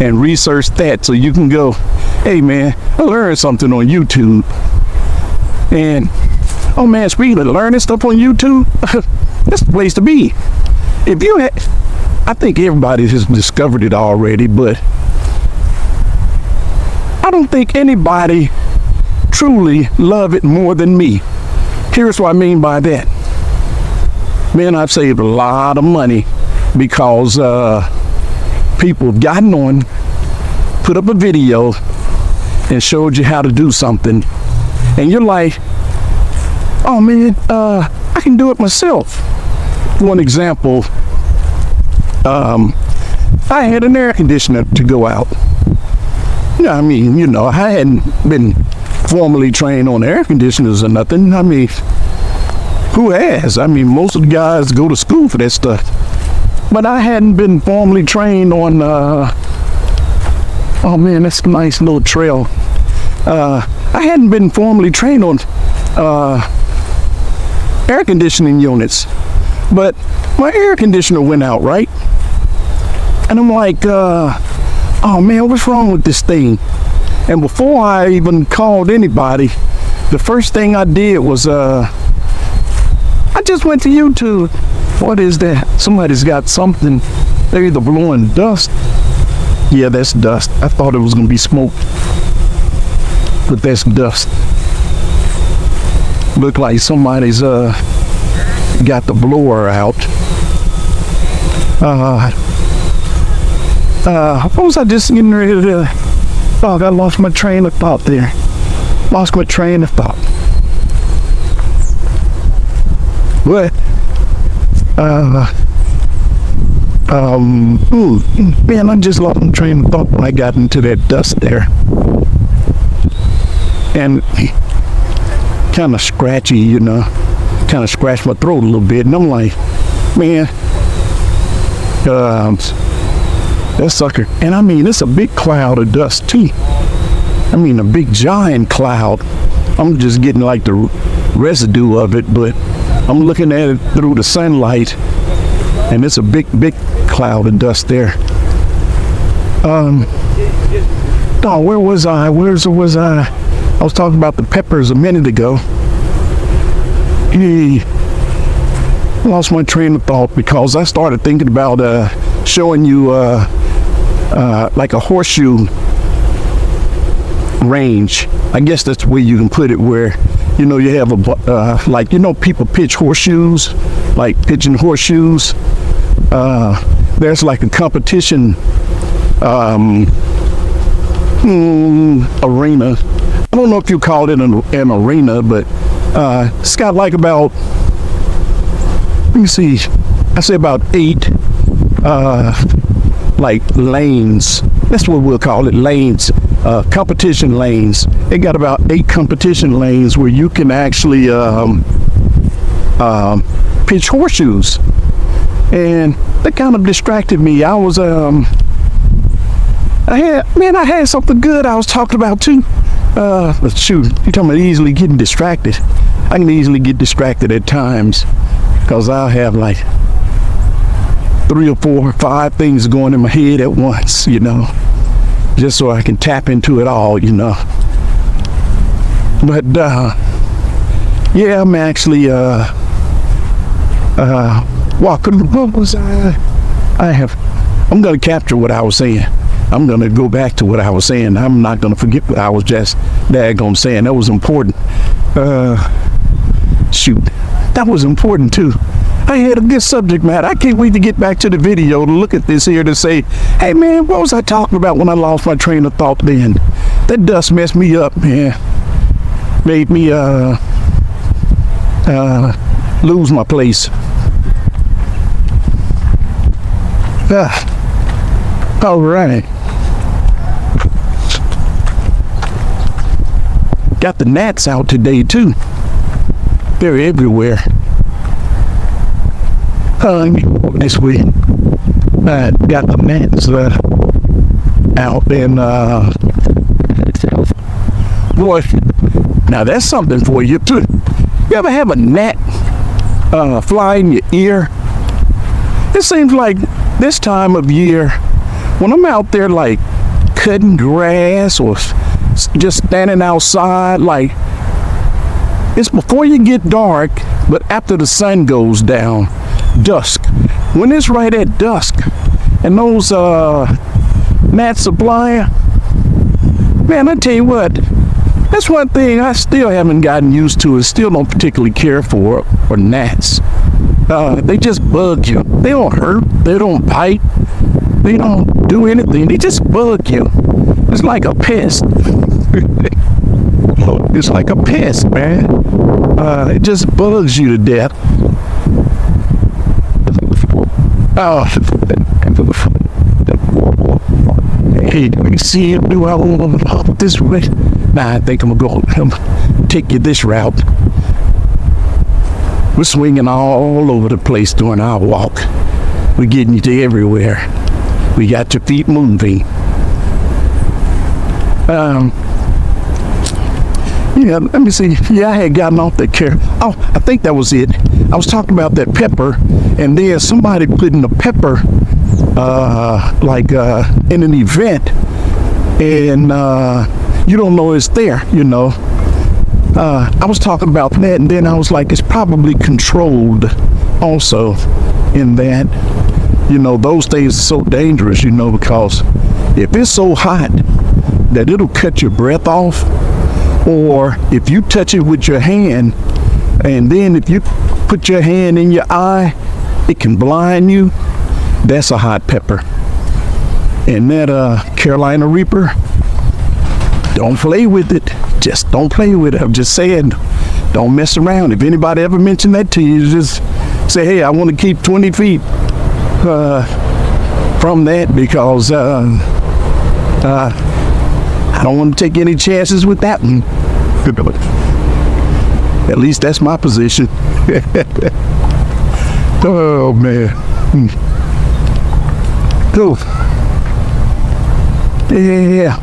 and research that so you can go, hey man, I learned something on YouTube. And oh man, speaking of learning stuff on YouTube, that's the place to be. If you had, I think everybody has discovered it already, but I don't think anybody truly love it more than me. Here's what I mean by that. Man, I've saved a lot of money because people have gotten on, put up a video, and showed you how to do something. And you're like, oh man, I can do it myself. One example, I had an air conditioner to go out. Yeah, I mean, you know, I hadn't been formally trained on air conditioners or nothing. I mean, who has? I mean, most of the guys go to school for that stuff. But I hadn't been formally trained on, oh man, that's a nice little trail. I hadn't been formally trained on air conditioning units. But my air conditioner went out, right? And I'm like, oh man, what's wrong with this thing? And before I even called anybody, the first thing I did was, I just went to YouTube. What is that? Somebody's got something. They're either blowing dust. Yeah, that's dust. I thought it was going to be smoke. But that's dust. Look like somebody's got the blower out. What was I just getting ready to... Oh, I lost my train of thought there. Lost my train of thought. What? Man, I just lost my train of thought when I got into that dust there. And kind of scratchy, you know. Kind of scratched my throat a little bit. And I'm like, man, that sucker. And I mean, it's a big cloud of dust too. I mean, a big giant cloud. I'm just getting like the residue of it, but I'm looking at it through the sunlight, and it's a big cloud of dust there. Oh, where was I? Where was I? I was talking about the peppers a minute ago. Lost my train of thought because I started thinking about showing you like a horseshoe range. I guess that's the way you can put it, where you know you have a like, you know, people pitch horseshoes, like pitching horseshoes. There's like a competition arena. I don't know if you call it an arena, but it's got like about, let me see, I say about 8 like lanes. That's what we'll call it, lanes. Competition lanes. It got about 8 competition lanes where you can actually pitch horseshoes, and that kind of distracted me. I was I had something good I was talking about too. Shoot, you're talking about easily getting distracted. I can easily get distracted at times because I'll have like 3 or 4 or 5 things going in my head at once, you know, just so I can tap into it all, you know. But yeah, I'm actually what was I'm gonna capture what I was saying. I'm gonna go back to what I was saying. I'm not gonna forget what I was just daggone saying. That was important. Shoot, that was important too. I had a good subject matter. I can't wait to get back to the video to look at this here to say, hey man, what was I talking about when I lost my train of thought then? That dust messed me up, man. Made me lose my place. All right. Got the gnats out today too. They're everywhere. This week I got the gnats out, and boy, now that's something for you too. You ever have a gnat fly in your ear? It seems like this time of year when I'm out there like cutting grass or just standing outside, like it's before you get dark, but after the sun goes down, dusk. When it's right at dusk, and those gnats are flying, man, I tell you what, that's one thing I still haven't gotten used to, is still don't particularly care for gnats. They just bug you. They don't hurt, they don't bite, they don't do anything, they just bug you. It's like a pest. It's like a pest, man. It just bugs you to death. Oh, hey, let me see it. Do I want to up this way? Nah, I think I'm gonna go take you this route. We're swinging all over the place during our walk. We're getting you to everywhere. We got your feet moving. Yeah, let me see. Yeah, I had gotten off that care. Oh, I think that was it. I was talking about that pepper, and then somebody putting the pepper, in an event, and you don't know it's there, you know. I was talking about that, and then I was like, it's probably controlled also in that, you know, those things are so dangerous, you know, because if it's so hot that it'll cut your breath off, or if you touch it with your hand, and then if you put your hand in your eye, it can blind you. That's a hot pepper. And that Carolina Reaper, don't play with it. Just don't play with it. I'm just saying, don't mess around. If anybody ever mentioned that to you, just say, hey, I want to keep 20 feet from that, because I don't want to take any chances with that one. At least that's my position. Oh, man. Cool. Yeah.